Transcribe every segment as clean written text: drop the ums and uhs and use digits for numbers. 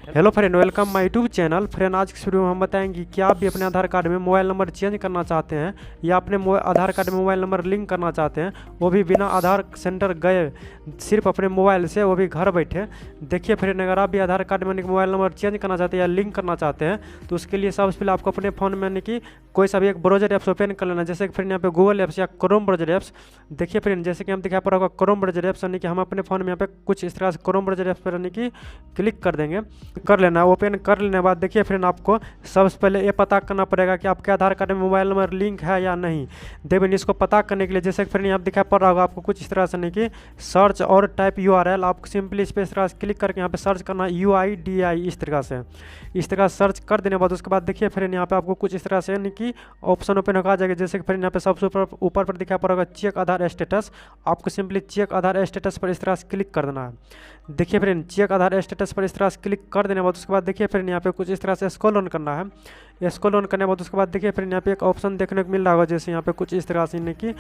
Hello friend, welcome my YouTube channel. Friend, आज की video में हम बताएंगे कि आप भी अपने आधार कार्ड में मोबाइल नंबर चेंज करना चाहते हैं या अपने आधार कार्ड में मोबाइल नंबर लिंक करना चाहते हैं, वो भी बिना आधार सेंटर गए, सिर्फ अपने मोबाइल से, वो भी घर बैठे। देखिए फ्रेंड, अगर आप भी आधार कार्ड में मोबाइल नंबर चेंज करना चाहते हैं या लिंक करना चाहते हैं तो उसके लिए सबसे पहले आपको अपने फ़ोन में कि कोई सा भी एक ब्राउज़र ऐप्स ओपन कर लेना। जैसे कि फ्रेंड यहाँ पे गूगल ऐप्स या क्रोम ब्राउज़र ऐप्स। देखिए फ्रेंड, जैसे कि हम दिखा पा रहा होगा क्रोम ब्राउज़र ऐप्स, यानी कि हम अपने फ़ोन में यहाँ पे कुछ इस तरह से क्रोम ब्राउज़र ऐप्स पर यानी कि क्लिक कर देंगे, कर लेना। ओपन कर लेने के बाद देखिए फ्रेंड, आपको सबसे पहले ये पता करना पड़ेगा कि आपके आधार कार्ड में मोबाइल नंबर लिंक है या नहीं। देखिए इसको पता करने के लिए जैसे कि फ्रेंड यहाँ दिखा पड़ रहा होगा आपको कुछ इस तरह से, नहीं कि सर्च और टाइप URL, आपको सिंपली इस पर इस तरह से क्लिक करके यहाँ पे सर्च करना UIDI, इस तरह से सर्च कर देने के बाद उसके बाद देखिए फ्रेंड यहाँ पे आपको कुछ इस तरह से यानी कि ऑप्शन ओपन होगा आ जाएगा। जैसे कि फ्रेंड यहाँ पे सबसे ऊपर पर दिखा पड़ा होगा चेक आधार स्टेटस, आपको सिंपली चेक आधार स्टेटस पर इस तरह से क्लिक कर देना है। देखिए फ्रेंड, चेक आधार स्टेटस पर इस तरह से क्लिक कर देने के बाद उसके बाद देखिए फ्रेंड यहाँ पे कुछ इस तरह से स्क्रॉल ऑन करना है। स्क्रॉल ऑन करने के बाद उसके बाद देखिए फ्रेंड यहाँ पे एक ऑप्शन देखने को मिल रहा होगा, जैसे यहाँ पे कुछ इस तरह से, नहीं कि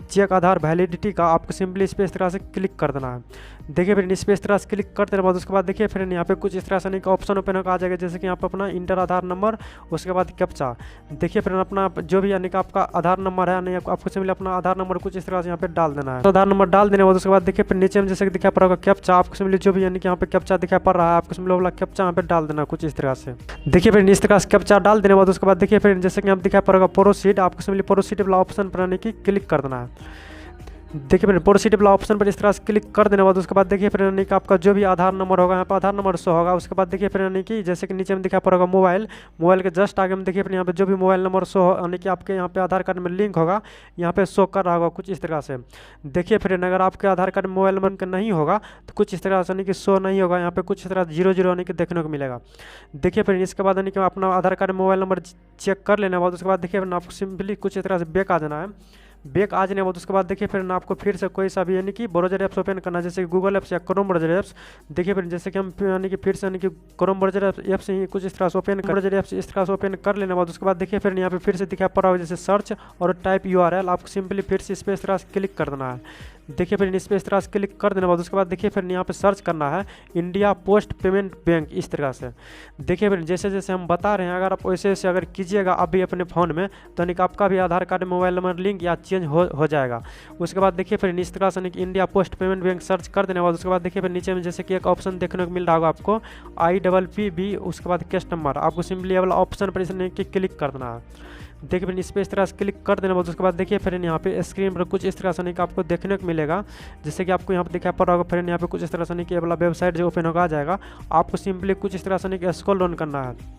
चेक आधार वैलिडिटी का, आपको सिंपली इस पर इस तरह से क्लिक कर देना है। देखिए फ्रेंड, इस पर इस तरह से क्लिक कर देने के बाद उसके बाद देखिए फ्रेंड यहाँ पे कुछ इस तरह से नहीं कि ऑप्शन ओपन होकर आ जाएगा। जैसे कि यहाँ पे अपना इंटर आधार नंबर, उसके बाद कैप्चा। देखिए फ्रेंड अपना जो भी यानी कि आपका आधार नंबर है, नहीं आपको सिंपली अपना आधार नंबर कुछ इस तरह से यहाँ पे डाल देना है। तो आधार नंबर डाल देने के बाद उसके बाद देखिए फिर नीचे में जैसे कि दिखा पड़ रहा होगा कैप्चा, आपको सिंपली जो भी यानी कि यहाँ पे कैप्चा दिखा पड़ रहा है, आपको सिंपली वाला कैप्चा यहाँ पे डाल देना कुछ इस तरह से। देखिए फ्रेंड इस तरह से कैप्चा डाल देने के बाद उसके बाद देखिए फ्रेंड जैसे कि यहाँ दिखा पड़ रहा होगा प्रोसीड, आपको सिंपली प्रोसीड वाला ऑप्शन पर यानी कि क्लिक कर देना है। देखिए फिर प्रोसीड वाला ऑप्शन पर इस तरह से क्लिक कर देने के बाद उसके बाद देखिए फिर यानी कि आपका जो भी आधार नंबर होगा यहाँ पर आधार नंबर शो होगा। उसके बाद देखिए फिर यानी कि जैसे कि नीचे में दिखा पड़ा होगा मोबाइल के जस्ट आगे में देखिए फिर यहाँ पे जो भी मोबाइल नंबर शो यानी कि आपके यहाँ पे आधार कार्ड में लिंक होगा, यहाँ पे शो कर रहा होगा कुछ इस तरह से। देखिए फिर अगर आपके आधार कार्ड में मोबाइल नंबर नहीं होगा तो कुछ इस तरह से यानी कि शो नहीं होगा, यहाँ पे कुछ इस तरह 00 यानी कि देखने को मिलेगा। देखिए फिर इसके बाद यानी कि अपना आधार कार्ड में मोबाइल नंबर चेक कर लेने के बाद उसके बाद देखिए फिर आपको सिंपली कुछ इस तरह से बैक आ जाना है। बैक आ जाने के बाद उसके बाद देखिए फिर आपको फिर से कोई सा भी यानी कि ब्राउज़र ऐप्स ओपन करना, जैसे कि गूगल ऐप्स या क्रोम ब्राउज़र ऐप्स। देखिए फिर जैसे कि हम यानी कि फिर से यानी कि क्रोम ब्राउज़र ऐप्स ही कुछ इस तरह से ओपन ब्राउज़र ऐप्स इस तरह से ओपन कर लेने के बाद उसके बाद देखिए फिर यहाँ पे फिर से दिखा पड़ा होगा जैसे सर्च और टाइप URL, आपको सिंपली फिर से इस पर इस तरह से क्लिक कर देना है। देखिए फिर इस पर इस तरह से क्लिक कर देने के बाद उसके बाद देखिए फिर यहाँ पे सर्च करना है इंडिया पोस्ट पेमेंट बैंक, इस तरह से। देखिए फिर जैसे जैसे हम बता रहे हैं, अगर आप वैसे वैसे अगर कीजिएगा अभी अपने फ़ोन में तो यानी कि आपका भी आधार कार्ड मोबाइल नंबर लिंक या चेंज हो जाएगा। उसके बाद देखिए फिर इस तरह से यानी कि India post payment bank search कर देने के बाद उसके बाद देखिए फिर नीचे में जैसे कि एक ऑप्शन देखने को मिल रहा होगा आपको IPPB, उसके बाद कैश नंबर, आपको सिंपली ये वाला ऑप्शन पर इसने क्लिक कर देना है। देखिए फिर इस पर इस तरह से क्लिक कर देने बाद उसके बाद देखिए फिर यहाँ पे स्क्रीन पर कुछ इस तरह से नहीं कि आपको देखने को मिलेगा, जैसे कि आपको यहाँ पे दिखा पड़ रहा होगा। फिर यहाँ पे कुछ इस तरह से नहीं कि वाला वेबसाइट जो ओपन होगा आ जाएगा, आपको सिंपली कुछ इस तरह से नहीं कि स्क्रॉल डाउन करना है।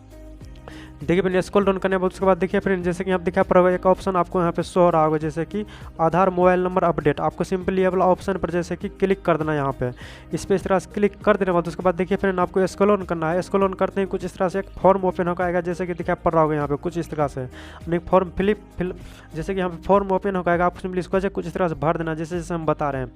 देखिए फिर स्क्रॉल डाउन करने के बाद उसके बाद देखिए फिर जैसे कि यहाँ दिखा पड़ा होगा एक ऑप्शन आपको यहाँ पे शो हो रहा होगा, जैसे कि आधार मोबाइल नंबर अपडेट, आपको सिंपली ये वाला ऑप्शन पर जैसे कि क्लिक कर देना है। यहाँ पे इस पर इस तरह से क्लिक कर देने के बाद उसके बाद देखिए फिर आपको स्क्रॉल ऑन करना है। स्क्रॉल ऑन करते ही कुछ इस तरह से एक फॉर्म ओपन होकर आएगा, जैसे कि दिखा पड़ रहा होगा यहाँ पे कुछ इस तरह से फॉर्म फिल जैसे कि यहाँ पे फॉर्म ओपन होकर आएगा, आपको सिंपली इसको कुछ इस तरह से भर देना जैसे जैसे हम बता रहे हैं।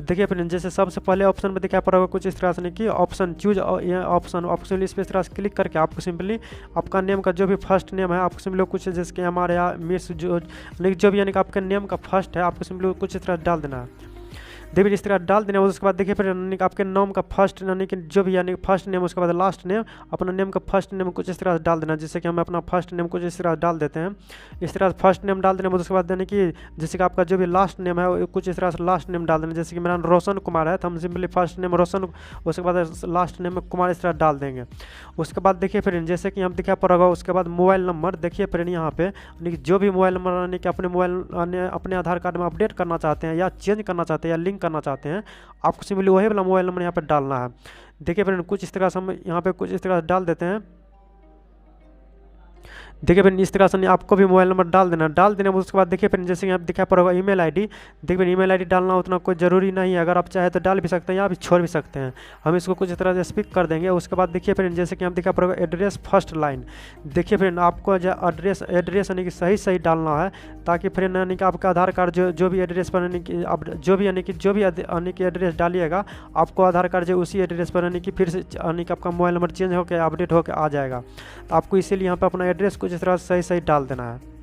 देखिए फिर जैसे सबसे पहले ऑप्शन में दिखा पड़ा होगा कुछ इस तरह से, नहीं कि ऑप्शन चूज, ये ऑप्शन आपको सिंपली इस पर इस तरह से क्लिक करके आपको सिंपली आपका नेम का जो भी फर्स्ट नेम है, आपको सिंपली कुछ जैसे कि हमारे यहाँ मिस जो भी यानी कि आपका नेम का फर्स्ट है, आपको सिंपली कुछ इस तरह डाल देना है। देखिए इस तरह डाल देने उसके बाद देखिए फिर यानी कि आपके नाम का फर्स्ट यानी कि जो भी यानी कि फर्स्ट नेम, उसके बाद लास्ट नेम, अपना नेम का फर्स्ट नेम कुछ इस तरह से डाल देना। जैसे कि हम अपना फर्स्ट नेम कुछ इस तरह डाल देते हैं, इस तरह से फर्स्ट नेम डाल देने उसके बाद यानी कि जैसे कि आपका जो भी लास्ट नेम है कुछ इस तरह से लास्ट नेम डाल देना। जैसे कि मेरा रोशन कुमार है तो हम सिंपली फर्स्ट नेम रोशन, उसके बाद लास्ट नेम में कुमार इस तरह डाल देंगे। उसके बाद देखिए फिर जैसे कि हम दिखा पड़ा होगा उसके बाद मोबाइल नंबर, देखिए फिर यहाँ पे यानी कि जो भी मोबाइल नंबर यानी कि अपने आधार कार्ड में अपडेट करना चाहते हैं या चेंज करना चाहते हैं या लिंक करना चाहते हैं, आपको सिंपली वही वाला मोबाइल नंबर यहाँ पे डालना है। देखिए फिर कुछ इस तरह से हम यहाँ पे कुछ इस तरह से डाल देते हैं। देखिए फिर इस तरह से आपको भी मोबाइल नंबर डाल देना उसके बाद देखिए फिर जैसे यहाँ दिखा पड़ा होगा ईमेल आईडी। देखिए फिर ईमेल आईडी डालना उतना कोई ज़रूरी नहीं है, अगर आप चाहे तो डाल भी सकते हैं या भी छोड़ भी सकते हैं। हम इसको कुछ इस तरह से स्पिक कर देंगे। उसके बाद देखिए फिर जैसे कि हम दिखा पड़ा होगा एड्रेस फर्स्ट लाइन। देखिए फिर आपको जो एड्रेस यानी कि सही डालना है, ताकि फिर यानी कि आपका आधार कार्ड जो भी एड्रेस पर यानी कि आप जो भी यानी कि एड्रेस डालिएगा, आपको आधार कार्ड जो उसी एड्रेस पर यानी कि फिर से यानी कि आपका मोबाइल नंबर चेंज होकर अपडेट होकर आ जाएगा। तो आपको इसीलिए यहाँ पर अपना एड्रेस कुछ इस तरह सही डाल देना है।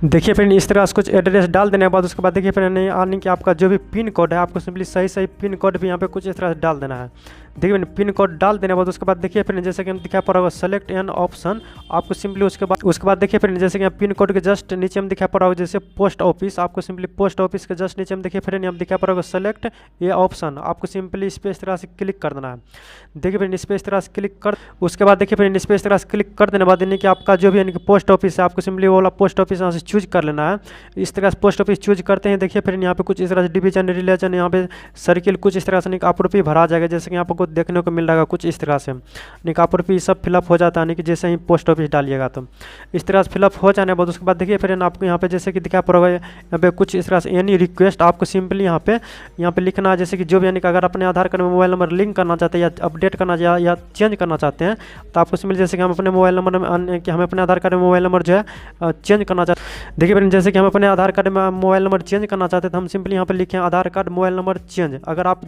देखिए फ्रेंड इस तरह से कुछ एड्रेस डाल देने के बाद उसके बाद देखिए फ्रेंड यानी कि आपका जो भी पिन कोड है, आपको सिंपली सही पिन कोड भी यहाँ पे कुछ इस तरह से डाल देना है। देखिए फ्रेंड पिन कोड डाल देने के बाद उसके बाद देखिए फ्रेंड जैसे कि हम दिखा पड़ा होगा सेलेक्ट एन ऑप्शन, आपको सिंपली उसके बाद देखिए फ्रेंड जैसे कि पिन कोड के जस्ट नीचे में दिखा पड़ा होगा जैसे पोस्ट ऑफिस, आपको सिंपली पोस्ट ऑफिस के जस्ट नीचे में देखिए फ्रेंड यहाँ दिखा पड़ा होगा सेलेक्ट ये ऑप्शन, आपको सिंपली इस पे इस तरह से क्लिक कर देना है। देखिए फ्रेंड इस पे इस तरह से क्लिक कर, उसके बाद देखिए फ्रेंड इस पे इस तरह से क्लिक कर देने बाद यानी कि आपका जो भी यानी कि पोस्ट ऑफिस है आपको सिंपली वो वाला पोस्ट ऑफिस यहाँ से चूज कर लेना है। इस तरह से पोस्ट ऑफिस चूज करते हैं देखिए फ्रेंड यहाँ पे कुछ इस तरह से डिवीजन रिलेजन यहाँ पे सर्किल कुछ इस तरह से आप रुपये भरा जाएगा, जैसे कि आपको देखने को मिल रहा है कुछ इस तरह से आप रुपये सब फिलअप हो जाता है यानी कि जैसे ही पोस्ट ऑफिस डालिएगा तो इस तरह से फिलअप हो जाने के बाद उसके बाद देखिए फ्रेंड आपको यहाँ पे जैसे कि दिखा पड़ेगा यहाँ पे कुछ इस तरह से एनी रिक्वेस्ट आपको सिंपली यहाँ पे लिखना है, जैसे कि जो भी यानी कि अगर अपने आधार कार्ड में मोबाइल नंबर लिंक करना चाहते हैं या अपडेट करना या चेंज करना चाहते हैं तो आपको सिंपली जैसे कि हम अपने मोबाइल नंबर में कि हमें अपने आधार कार्ड में मोबाइल नंबर जो है चेंज करना चाहते हैं। देखिए फ्रेंड जैसे कि हम अपने आधार कार्ड में मोबाइल नंबर चेंज करना चाहते हैं तो हम सिंपली यहाँ पे लिखें आधार कार्ड मोबाइल नंबर चेंज। अगर आप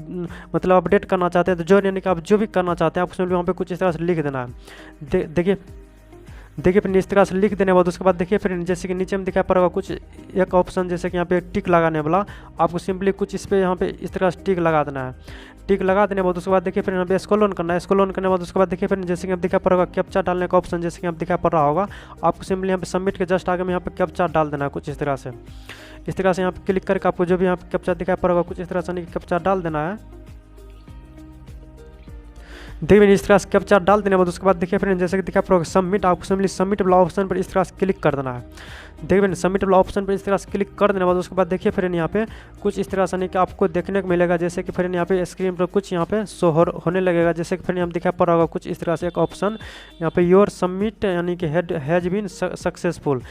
मतलब अपडेट करना चाहते हैं तो जो यानी कि आप जो भी करना चाहते हैं आपको सिंपली वहाँ पे कुछ इस तरह से लिख देना है। देखिए फिर इस तरह से लिख देने के बाद उसके बाद देखिए फिर जैसे कि नीचे में दिखाई पड़ेगा कुछ एक ऑप्शन जैसे कि यहाँ पे टिक लगाने वाला, आपको सिंपली कुछ इस पे यहाँ पे इस तरह से टिक लगा देना है। टिक लगा देने के बाद उसके बाद देखिए फिर यहाँ पे स्क्रॉल ऑन करना है। स्क्रॉल ऑन करने के बाद उसके बाद देखिए फिर जैसे कि आप दिखा पड़ेगा कैप्चा डालने का ऑप्शन, जैसे कि आप दिखा पड़ रहा होगा आपको सिंपली यहाँ पे सबमिट के जस्ट आगे में यहाँ पे कैप्चा डाल देना है कुछ इस तरह से। इस तरह से यहाँ पे क्लिक करके आपको जो भी यहाँ पे कैप्चा दिखाई पड़ेगा कुछ इस तरह से कैप्चा डाल देना है। देखिए इस तरह से कैप्चा डाल देने के बाद उसके बाद देखिए फ्रेंड जैसे कि दिखा पड़ेगा सबमिट, आपको सिंपली सबमिट वाला ऑप्शन पर इस तरह से क्लिक कर देना है। देखिए फ्रेंड सबमिट वाला ऑप्शन पर इस तरह से क्लिक कर देने के बाद उसके बाद देखिए फ्रेंड यहाँ पे कुछ इस तरह से नहीं कि आपको देखने को मिलेगा, जैसे कि फ्रेंड यहाँ पे स्क्रीन पर कुछ यहाँ पे शो होने लगेगा, जैसे कि फ्रेंड यहाँ दिखा पड़ा होगा कुछ इस तरह से एक ऑप्शन यहाँ पे योर सबमिट यानी कि हैज बीन सक्सेसफुल,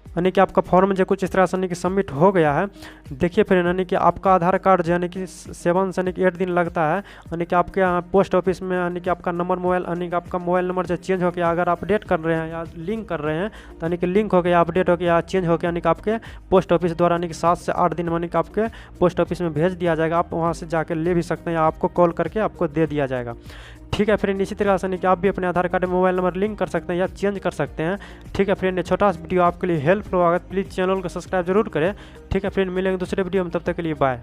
यानी कि आपका फॉर्म जो कुछ इस तरह से यानी कि सबमिट हो गया है। देखिए फिर यानी कि आपका आधार कार्ड जो यानी कि 7 से यानी कि 8 दिन लगता है, यानी कि आपके यहाँ पोस्ट ऑफिस में यानी कि आपका नंबर मोबाइल यानी कि आपका मोबाइल नंबर जो चेंज हो गया अगर अपडेट कर रहे हैं या लिंक कर रहे हैं तो यानी कि लिंक हो गया अपडेट हो गया या चेंज हो गया यानी कि आपके पोस्ट ऑफिस द्वारा यानी कि 7 से 8 दिन यानी कि आपके पोस्ट ऑफिस में भेज दिया जाएगा। आप वहाँ से जाकर ले भी सकते हैं या आपको कॉल करके आपको दे दिया जाएगा। ठीक है फ्रेंड, इसी तरह से नहीं कि आप भी अपने आधार कार्ड में मोबाइल नंबर लिंक कर सकते हैं या चेंज कर सकते हैं। ठीक है फ्रेंड, छोटा सा वीडियो आपके लिए हेल्पफुल होगा, प्लीज़ चैनल को सब्सक्राइब जरूर करें। ठीक है फ्रेंड, मिलेंगे दूसरे वीडियो में, तब तक के लिए बाय।